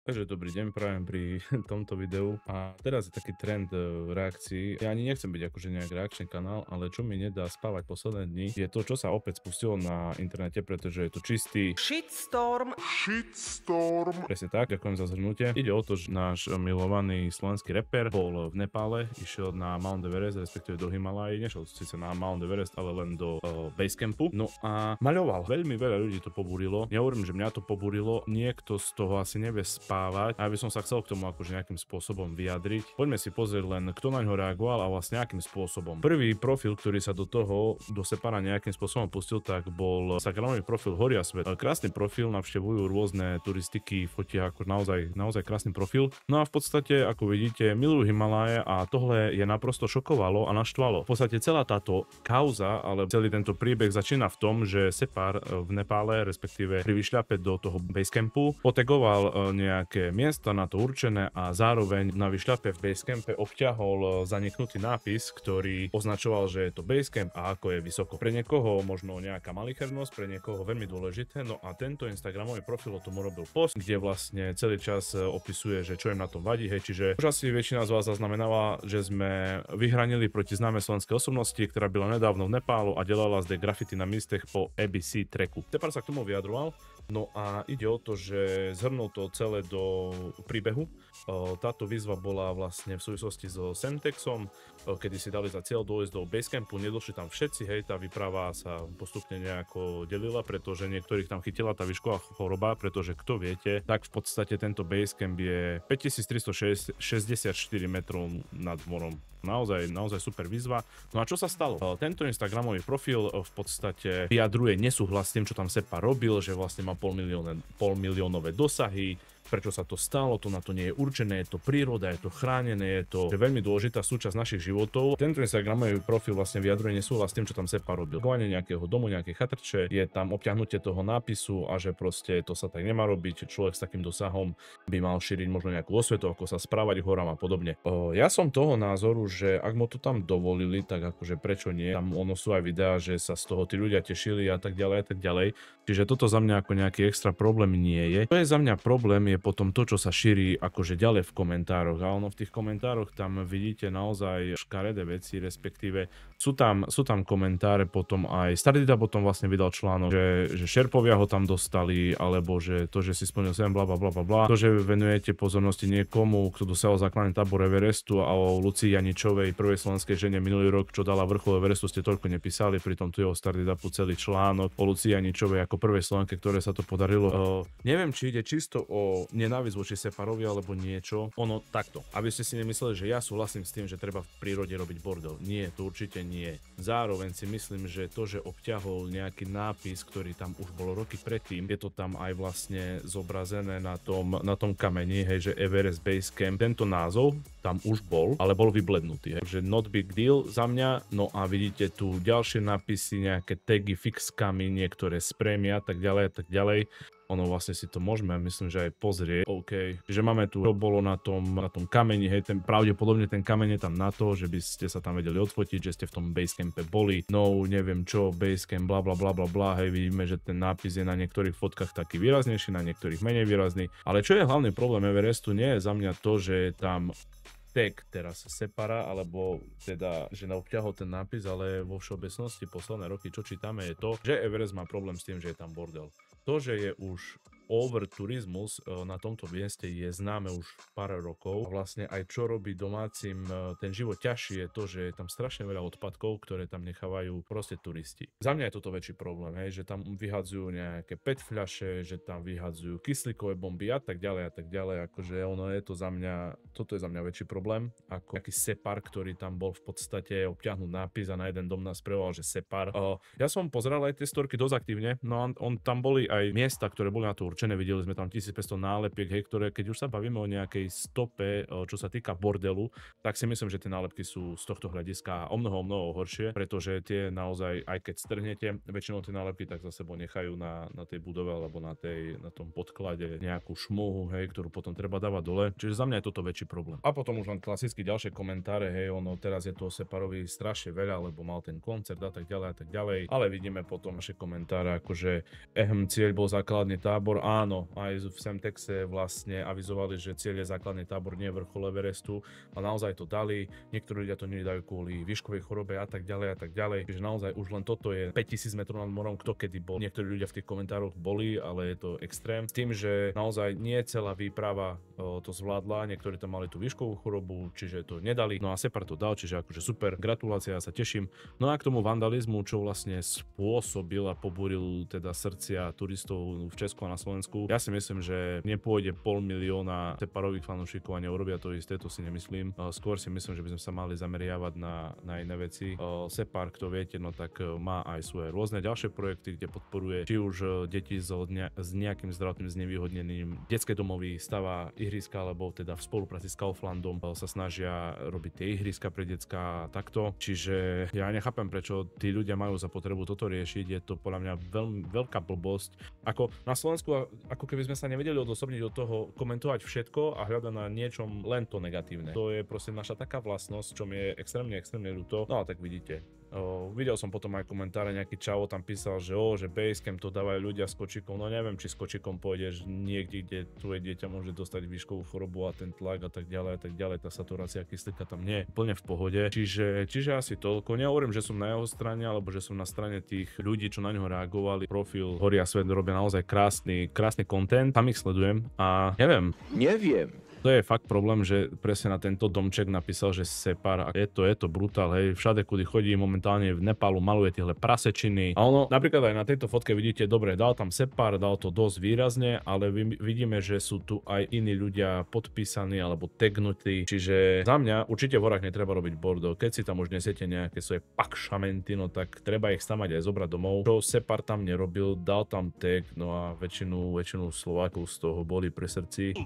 Takže dobrý deň prajem pri tomto videu a teraz je taký trend reakcií. Ja ani nechcem byť akože nejak reakčný kanál, ale čo mi nedá spávať posledné dni je to, čo sa opäť spustilo na internete, pretože je to čistý Shitstorm. presne tak, ďakujem za zhrnutie. Ide o to, že náš milovaný slovenský reper bol v Nepále, išiel na Mount Everest, respektíve do Himalají, nešiel síce na Mount Everest, ale len do Basecampu. No a maľoval. Veľmi veľa ľudí to pobúrilo. Nehovorím, že mňa to pobúrilo, niekto z toho asi nevie spávať. A aby som sa chcel k tomu akože nejakým spôsobom vyjadriť. Poďme si pozrieť len, kto na ňo reagoval a vlastne akým spôsobom. Prvý profil, ktorý sa do Separa nejakým spôsobom pustil, tak bol instagramový profil Horia Svet. Krásny profil, navštevujú rôzne turistiky, fotia ako naozaj krásny profil. No a v podstate, ako vidíte, milujú Himaláje a tohle je naprosto šokovalo a naštvalo. V podstate celá táto kauza, ale celý tento príbeh začína v tom, že Separ v Nepále, respektíve pri vyšľape do toho basecampu, potegoval nejaké miesta na to určené a zároveň na vyšľape v basecampe obťahol zaniknutý nápis, ktorý označoval, že je to basecamp a ako je vysoko. Pre niekoho možno nejaká malichernosť, pre niekoho veľmi dôležité. No a tento instagramový profil o tom urobil post, kde vlastne celý čas opisuje, že čo im na tom vadí, hej, čiže už asi väčšina z vás zaznamenala, že sme vyhranili proti známej slovenskej osobnosti, ktorá byla nedávno v Nepálu a delala zde graffiti na miestech po ABC tracku. Tepar sa k tomu vyjadroval. No a ide o to, že zhrnul to celé do príbehu. Táto výzva bola vlastne v súvislosti so Semtexom, kedy si dali za cieľ dojsť do Basecampu, nedošli tam všetci, hej, tá výprava sa postupne nejako delila, pretože niektorých tam chytila tá výšková choroba, pretože kto viete, tak v podstate tento Basecamp je 5364 metrov nad morom. Naozaj super výzva. No a čo sa stalo? Tento instagramový profil v podstate vyjadruje nesúhlas s tým, čo tam Sepa robil, že vlastne má polmiliónové dosahy. Prečo sa to stalo, to na to nie je určené, je to príroda, je to chránené, je to veľmi dôležitá súčasť našich životov. Tento instagramový profil vlastne vyjadruje nesúhlas s tým, čo tam Sepa robil. Kovanie nejakého domu, nejaké chatrče, je tam obťahnutie toho nápisu a že proste to sa tak nemá robiť. Človek s takým dosahom by mal šíriť možno nejakú osvetu, ako sa správať k horám a podobne. Ja som toho názoru, že ak mu to tam dovolili, tak akože prečo nie? Tam ono sú aj videá, že sa z toho tí ľudia tešili a tak ďalej a tak ďalej. Čiže toto za mňa ako nejaký extra problém nie je. To je za mňa problém, je potom to, čo sa šíri akože ďalej v komentároch. A ono v tých komentároch tam vidíte naozaj škaredé veci, respektíve sú tam komentáre potom aj Stardida potom vlastne vydal článok, že šerpovia ho tam dostali, alebo že to, že si splnil sem bla bla bla bla. To, že venujete pozornosti niekomu, kto dosiahol základný tábor Everestu, a o Lucii Janičovej, prvej slovenskej žene minulý rok, čo dala vrchol Everestu, ste toľko nepísali, pritom tu je o Stardidapu celý článok o Lucii Janičovej ako prvej Slovenke, ktoré sa to podarilo. Neviem, či ide čisto o nenávisť voči Separovi alebo niečo. Ono takto. Aby ste si nemysleli, že ja súhlasím s tým, že treba v prírode robiť bordel. Nie, to určite nie. Zároveň si myslím, že to, že obťahol nejaký nápis, ktorý tam už bol roky predtým, je to tam aj vlastne zobrazené na tom kameni, hej, že Everest Base Camp. Tento názov tam už bol, ale bol vyblednutý. Hej. Takže not big deal za mňa. No a vidíte tu ďalšie nápisy, nejaké tagy, fixkami, niektoré sprejmy a tak ďalej a tak ďalej. Ono vlastne si to môžeme, myslím, že aj pozrieť. OK. Čiže máme tu, čo bolo na tom kameni, hej, pravdepodobne ten kameň je tam na to, že by ste sa tam vedeli odfotiť, že ste v tom basecampe boli. No, neviem čo, basecamp, bla bla bla bla bla, hej, vidíme, že ten nápis je na niektorých fotkách taký výraznejší, na niektorých menej výrazný. Ale čo je hlavný problém Everestu, nie je za mňa to, že je tam tag teraz Separa, alebo teda, že obťahol ten nápis, ale vo všeobecnosti posledné roky, čo čítame, je to, že Everest má problém s tým, že je tam bordel. To, že je už over turizmus na tomto mieste, je známe už pár rokov. A vlastne aj čo robí domácim ten život ťažší, je to, že je tam strašne veľa odpadkov, ktoré tam nechávajú proste turisti. Za mňa je toto väčší problém, hej, že tam vyhadzujú nejaké PET fľaše, že tam vyhadzujú kyslíkové bomby a tak ďalej, akože ono je to za mňa, toto je za mňa väčší problém, ako taký Separ, ktorý tam bol v podstate obťahnúť nápis a na jeden dom nás prevolal, že Separ. Ja som pozeral aj tie storky dosť aktívne, no on tam boli aj miesta, ktoré boli na to určené, videli sme tam 1500 nálepiek, hej, ktoré, keď už sa bavíme o nejakej stope, čo sa týka bordelu, tak si myslím, že tie nálepky sú z tohto hľadiska o mnoho horšie, pretože tie naozaj, aj keď strhnete väčšinou tie nálepky, tak za sebou nechajú na tej budove alebo na tom podklade nejakú šmuhu, hej, ktorú potom treba dávať dole. Čiže za mňa je toto väčší problém. A potom už len klasicky ďalšie komentáre, hej, ono teraz je toho Separovi strašne veľa, lebo mal ten koncert a tak ďalej, ale vidíme potom naše komentáre, akože cieľ bol základný tábor. áno, aj v Semtexe vlastne avizovali, že cieľ je základný tábor, nie vrchol Everestu, a naozaj to dali. Niektorí ľudia to nedajú kvôli výškovej chorobe a tak ďalej a tak ďalej. Čiže naozaj už len toto je 5000 metrov nad morom, kto kedy bol. Niektorí ľudia v tých komentároch boli, ale je to extrém. S tým, že naozaj nie celá výprava to zvládla, niektorí tam mali tú výškovú chorobu, čiže to nedali. No a Separ to dal, čiže akože super, gratulácia, ja sa teším. No a k tomu vandalizmu, čo vlastne spôsobil a pobúril teda srdcia turistov v Česku a na Slovensku. Ja si myslím, že nepôjde 500 000 Separových fanúšikov a neurobia to isté, to si nemyslím. Skôr si myslím, že by sme sa mali zameriavať na iné veci. Separ, kto viete, no tak má aj svoje rôzne ďalšie projekty, kde podporuje či už deti s nejakým zdravotným znevýhodnením, detské domovy, stavá ihriska, alebo teda v spolupráci s Kauflandom sa snažia robiť tie ihriska pre decká takto. Čiže ja nechápem, prečo tí ľudia majú za potrebu toto riešiť. Je to podľa mňa veľmi veľká blbosť. Ako na Slovensku, ako keby sme sa nevedeli odosobniť od toho, komentovať všetko a hľadať na niečom len to negatívne. To je proste naša taká vlastnosť, čo mi je extrémne ľúto. No a tak vidíte. Videl som potom aj komentáre, nejaký čavo tam písal, že že Basecamp to dávajú ľudia s kočikom. No neviem, či s kočikom pôjdeš niekde, kde tvoje dieťa môže dostať výškovú chorobu a ten tlak a tak ďalej. Tá saturácia kyslíka tam nie je úplne v pohode. Čiže asi toľko. Nehovorím, že som na jeho strane, alebo že som na strane tých ľudí, čo na ňo reagovali. Profil Horia Svet robia naozaj krásny content, tam ich sledujem a neviem. To je fakt problém, že presne na tento domček napísal, že Separ, a je to brutál, hej, všade, kudy chodí momentálne v Nepálu, maluje tieto prasečiny. A ono, napríklad aj na tejto fotke vidíte, dobre, dal tam Separ, dal to dosť výrazne, ale vidíme, že sú tu aj iní ľudia podpísaní alebo tagnutí, čiže za mňa určite v horách netreba robiť bordel. Keď si tam už nesiete nejaké svoje pakšamenty, no tak treba ich tam mať aj zobrať domov. Čo Separ tam nerobil, dal tam tag, no a väčšinu Slovákov z toho boli pri srdci.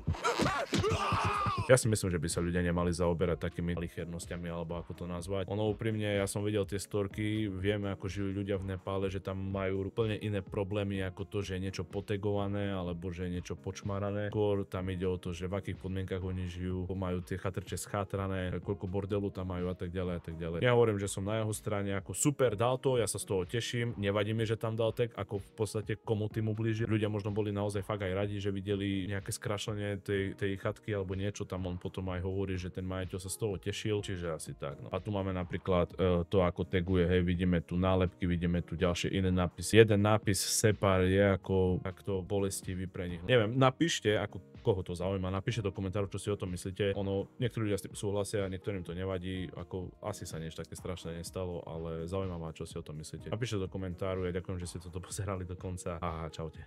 Ja si myslím, že by sa ľudia nemali zaoberať takými malichernosťami, alebo ako to nazvať. Ono úprimne, ja som videl tie storky, vieme, ako žijú ľudia v Nepále, že tam majú úplne iné problémy, ako to, že je niečo potegované, alebo že je niečo počmarané. Skôr tam ide o to, že v akých podmienkach oni žijú, majú tie chatrče schátrané, koľko bordelu tam majú a tak ďalej a tak ďalej. Ja hovorím, že som na jeho strane, ako super, dal to, ja sa z toho teším, nevadí mi, že tam dal tag, ako v podstate komu tým ublíži. Ľudia možno boli naozaj fakt aj radi, že videli nejaké skrášlenie tej chatky alebo niečo tam, on potom aj hovorí, že ten majiteľ sa z toho tešil, čiže asi tak. No. A tu máme napríklad to, ako taguje, hej, vidíme tu nálepky, vidíme tu ďalšie iné nápisy. Jeden nápis Separ je ako takto bolestivý pre nich. Neviem, napíšte, ako koho to zaujíma, napíšte do komentárov, čo si o tom myslíte. Ono, niektorí ľudia s tým súhlasia, niektorým to nevadí, ako asi sa niečo také strašné nestalo, ale zaujíma ma, čo si o tom myslíte. Napíšte do komentáru, ja ďakujem, že ste toto pozerali do konca a čaute.